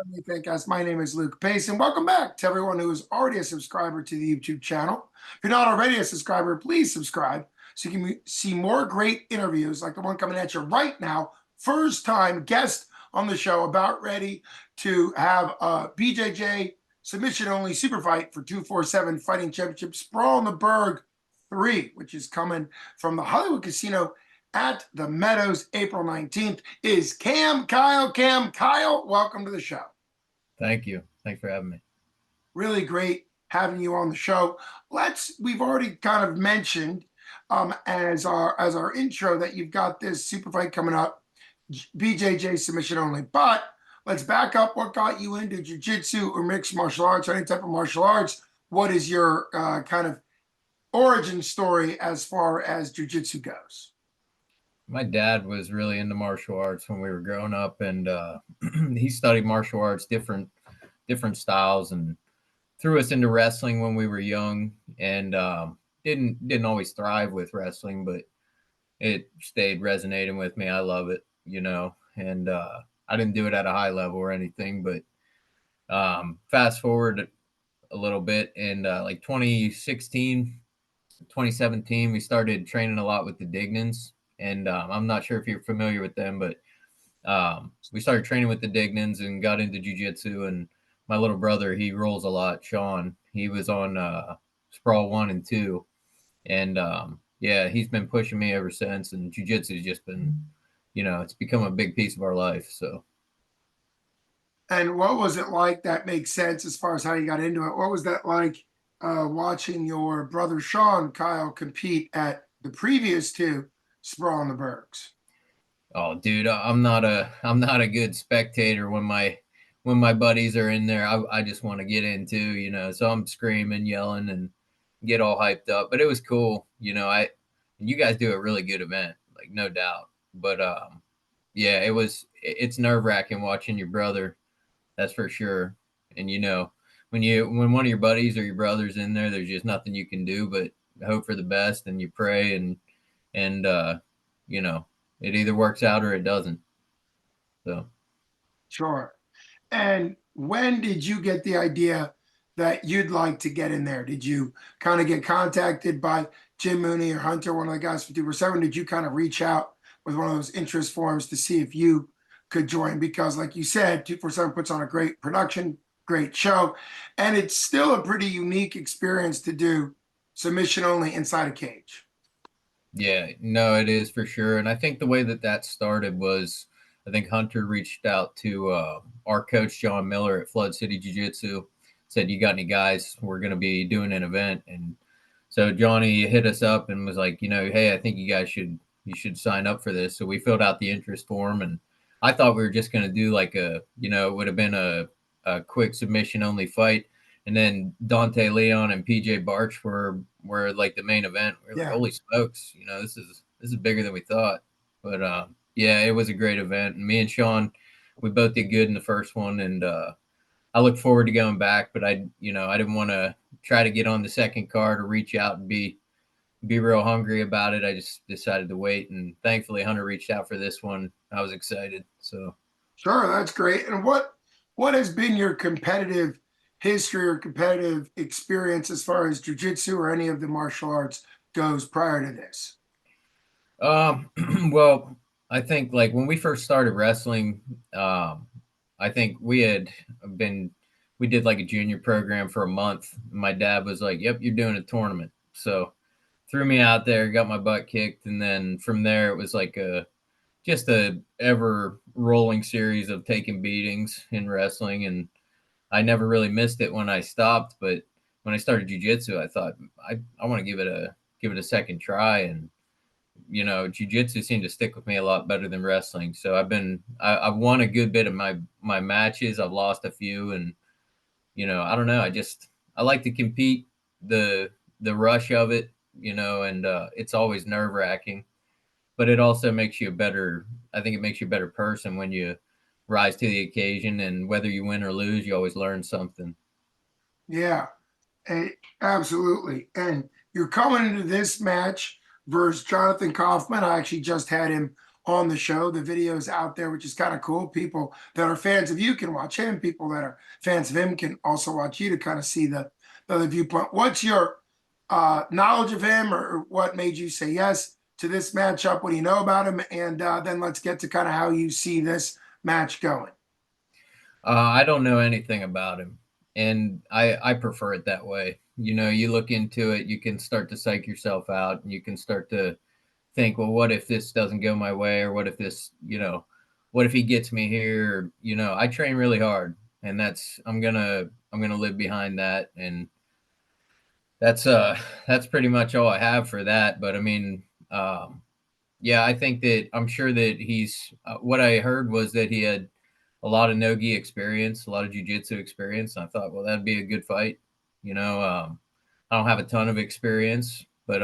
Family Fancast. My name is Luke Pace, and welcome back to everyone who is already a subscriber to the YouTube channel. If you're not already a subscriber, please subscribe so you can see more great interviews like the one coming at you right now. First time guest on the show, about ready to have a BJJ submission only super fight for 247 Fighting Championships Sprawl in the Burgh 3, which is coming from the Hollywood Casino at the Meadows, April 19th, is Kyle. Kyle, welcome to the show. Thank you. Thanks for having me. Really great having you on the show. We've already kind of mentioned as our intro that you've got this super fight coming up, BJJ submission only. But let's back up. What got you into jiu-jitsu or mixed martial arts or any type of martial arts? What is your kind of origin story as far as jiu-jitsu goes? My dad was really into martial arts when we were growing up, and he studied martial arts, different styles, and threw us into wrestling when we were young. And didn't always thrive with wrestling, but it stayed resonating with me. I love it, And I didn't do it at a high level or anything, but fast forward a little bit, and like 2016, 2017, we started training a lot with the Dignans. And I'm not sure if you're familiar with them, but we started training with the Dignans and got into jiu-jitsu. And my little brother, he rolls a lot, Sean. He was on Sprawl 1 and 2. And, he's been pushing me ever since. And jiu-jitsu has just been, it's become a big piece of our life. So. And what was it like that makes sense as far as how you got into it? What was that like watching your brother Sean, Kyle, compete at the previous two Sprawl in the Burghs? Oh, dude, I'm not a good spectator when my buddies are in there. I just want to get in too, so I'm screaming, yelling, and get all hyped up. But it was cool, you guys do a really good event, like no doubt. But it's nerve-wracking watching your brother, that's for sure. And when one of your buddies or your brother's in there's just nothing you can do but hope for the best, and you pray and it either works out or it doesn't. So. Sure. And when did you get the idea that you'd like to get in there? Did you kind of get contacted by Jim Mooney or Hunter, one of the guys from 247? Did you kind of reach out with one of those interest forums to see if you could join? Because like you said, 247 puts on a great production, great show, and it's still a pretty unique experience to do submission only inside a cage. Yeah, no, it is for sure. And I think the way that started was, I think Hunter reached out to our coach, John Miller at Flood City Jiu-Jitsu, said, "You got any guys? We're going to be doing an event." And so Johnny hit us up and was like, "Hey, I think you guys should sign up for this." So we filled out the interest form, and I thought we were just going to do like it would have been a quick submission only fight. And then Dante Leon and PJ Barch were like the main event. We were like, holy smokes, this is bigger than we thought. But it was a great event. And me and Sean, we both did good in the first one, and I look forward to going back. But I didn't want to try to get on the second card or reach out and be real hungry about it. I just decided to wait, and thankfully Hunter reached out for this one. I was excited. So sure, that's great. And what has been your competitive history or competitive experience as far as jiu-jitsu or any of the martial arts goes prior to this? Well, I think like when we first started wrestling, I think we did like a junior program for a month. My dad was like, "Yep, you're doing a tournament." So threw me out there, got my butt kicked. And then from there, it was like just a ever rolling series of taking beatings in wrestling. And I never really missed it when I stopped, but when I started jiu-jitsu, I thought I want to give it a second try. And jiu-jitsu seemed to stick with me a lot better than wrestling. So I've won a good bit of my matches. I've lost a few, and I don't know. I like to compete, the rush of it, and it's always nerve-wracking, but it also makes you I think it makes you a better person when you rise to the occasion, and whether you win or lose, you always learn something. Yeah, absolutely. And you're coming into this match versus Jonathan Kaufman. I actually just had him on the show. The video is out there, which is kind of cool. People that are fans of you can watch him. People that are fans of him can also watch you to kind of see the other viewpoint. What's your knowledge of him, or what made you say yes to this matchup? What do you know about him? And then let's get to kind of how you see this match going. I don't know anything about him, and I prefer it that way. You know, you look into it, you can start to psych yourself out, and you can start to think, well, what if this doesn't go my way, or what if this, what if he gets me here? Or, I train really hard, and I'm gonna live behind that, and that's pretty much all I have for that. But I mean, yeah, I think that I'm sure that he's. What I heard was that he had a lot of no-gi experience, a lot of jiu-jitsu experience. And I thought, well, that'd be a good fight. I don't have a ton of experience, but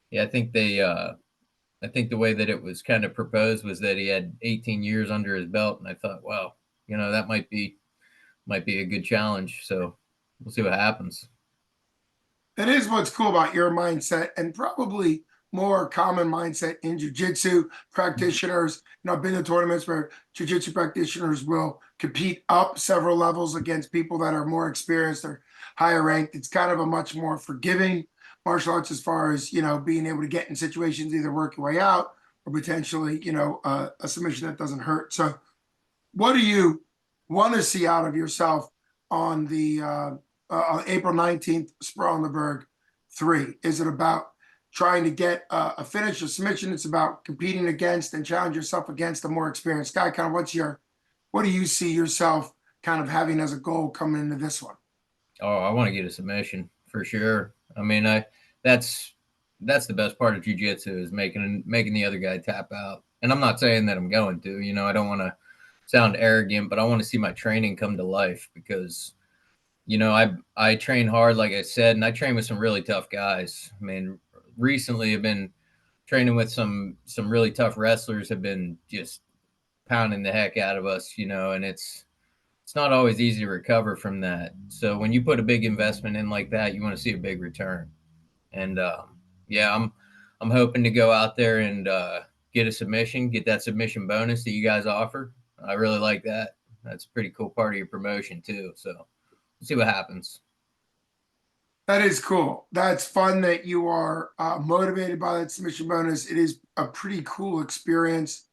yeah, I think I think the way that it was kind of proposed was that he had 18 years under his belt, and I thought, wow, that might be a good challenge. So we'll see what happens. That is what's cool about your mindset, and probably more common mindset in jiu-jitsu practitioners. I've been to tournaments where jiu-jitsu practitioners will compete up several levels against people that are more experienced or higher ranked. It's kind of a much more forgiving martial arts as far as, being able to get in situations, either work your way out or potentially, a submission that doesn't hurt. So what do you want to see out of yourself on the April 19th Sprawl in the Burgh 3? Is it about trying to get a finish, a submission? It's about competing against and challenge yourself against a more experienced guy. Kind of what do you see yourself kind of having as a goal coming into this one? Oh, I want to get a submission for sure. I mean, that's the best part of jiu-jitsu is making the other guy tap out. And I'm not saying that I'm going to, I don't want to sound arrogant, but I want to see my training come to life because I train hard, like I said, and I train with some really tough guys. I mean, recently I've been training with some really tough wrestlers have been just pounding the heck out of us, and it's not always easy to recover from that. So when you put a big investment in like that, you want to see a big return. And yeah, I'm hoping to go out there and get a submission, get that submission bonus that you guys offer. I really like that. That's a pretty cool part of your promotion too. So we'll see what happens. That is cool. That's fun that you are motivated by that submission bonus. It is a pretty cool experience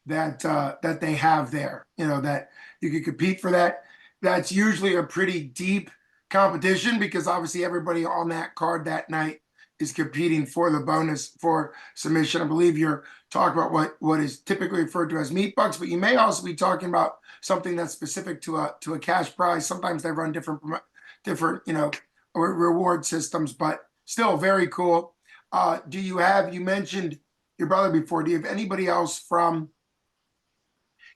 that they have there. That you can compete for that. That's usually a pretty deep competition because obviously everybody on that card that night is competing for the bonus for submission. I believe you're talking about what is typically referred to as meat bucks, but you may also be talking about something that's specific to a cash prize. Sometimes they run different reward systems, but still very cool. You mentioned your brother before. Do you have anybody else from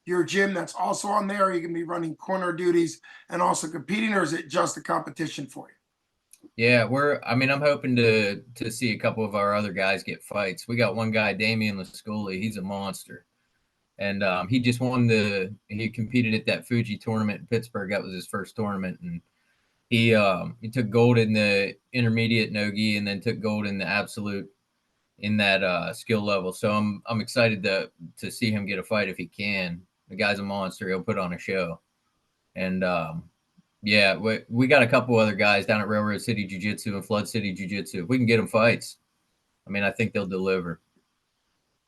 your gym that's also on there? Are you going to be running corner duties and also competing, or is it just a competition for you? Yeah, I'm hoping to see a couple of our other guys get fights. We got one guy, Damian Lascoli. He's a monster. And he just he competed at that Fuji tournament in Pittsburgh. That was his first tournament. And he took gold in the intermediate no-gi and then took gold in the absolute in that skill level. So I'm excited to see him get a fight if he can. The guy's a monster. He'll put on a show. And yeah, we got a couple other guys down at Railroad City Jiu-Jitsu and Flood City Jiu-Jitsu. If we can get them fights, I mean, I think they'll deliver.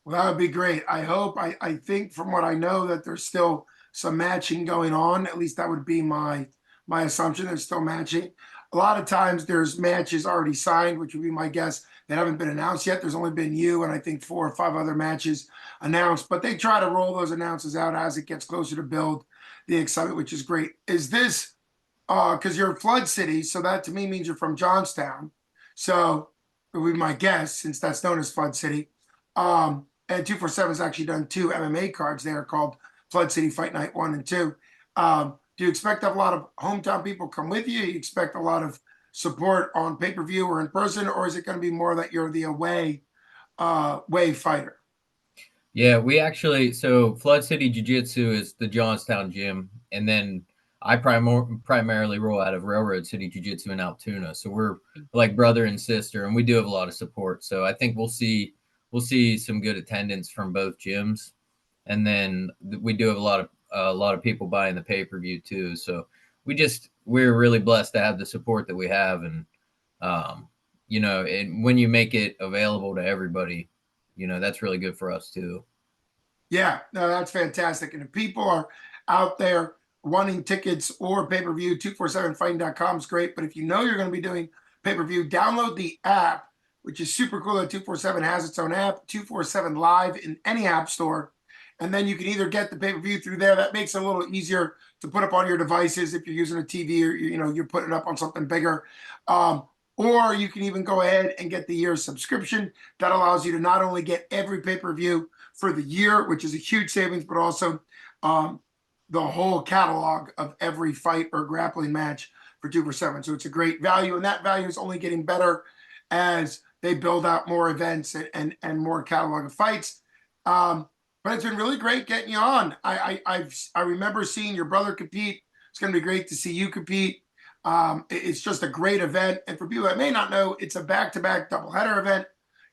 Well, that would be great. I think from what I know that there's still some matching going on. At least that would be my assumption. There's still matching. A lot of times there's matches already signed, which would be my guess, that haven't been announced yet. There's only been you and I think 4 or 5 other matches announced, but they try to roll those announces out as it gets closer to build the excitement, which is great. Is this because you're Flood City, so that to me means you're from Johnstown. So it would be my guess, since that's known as Flood City. And 247 has actually done 2 MMA cards there called Flood City Fight Night 1 and 2. Do you expect to have a lot of hometown people come with you? You expect a lot of support on pay-per-view or in person, or is it going to be more that you're the away fighter? Yeah, so Flood City Jiu-Jitsu is the Johnstown gym, and then I primarily roll out of Railroad City Jiu-Jitsu in Altoona. So we're like brother and sister, and we do have a lot of support. So I think we'll see some good attendance from both gyms. and then we do have a lot of people buying the pay-per-view too. So we're really blessed to have the support that we have, and you know, and when you make it available to everybody, you know, that's really good for us too. Yeah, no, that's fantastic. And if people are out there wanting tickets or pay-per-view, 247fighting.com is great. But if you know you're going to be doing pay-per-view, download the app, which is super cool that 247 has its own app, 247 Live in any app store. And then you can either get the pay-per-view through there. That makes it a little easier to put up on your devices if you're using a TV or you're putting it up on something bigger. Or you can even go ahead and get the year's subscription. That allows you to not only get every pay-per-view for the year, which is a huge savings, but also the whole catalog of every fight or grappling match for 247. So it's a great value, and that value is only getting better as they build out more events and more catalog of fights. But it's been really great getting you on. I remember seeing your brother compete. It's going to be great to see you compete. It's just a great event, and for people that may not know, it's a back-to-back doubleheader event.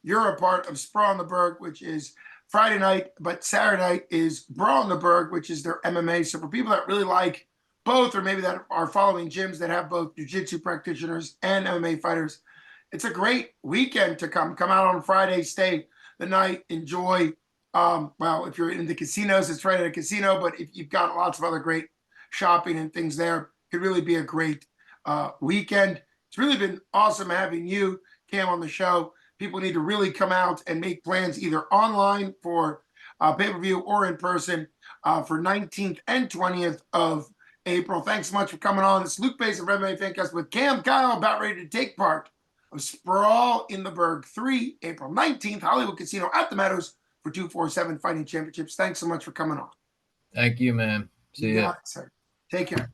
You're a part of Sprawl on the Burgh, which is Friday night, but Saturday night is Brawl in the Burgh, which is their MMA. So for people that really like both, or maybe that are following gyms that have both jiu-jitsu practitioners and MMA fighters, it's a great weekend to come. Come out on Friday, stay the night, enjoy. Well, if you're in the casinos, it's right at a casino, but if you've got lots of other great shopping and things there, it could really be a great weekend. It's really been awesome having you, Cam, on the show. People need to really come out and make plans either online for pay-per-view or in person for 19th and 20th of April. Thanks so much for coming on. It's Luke Bass of MMA Fancast with Cam Kyle, about ready to take part of Sprawl in the Burgh 3, April 19th, Hollywood Casino at the Meadows for 247 Fighting Championships. Thanks so much for coming on. Thank you, man. See ya. Sir. Take care.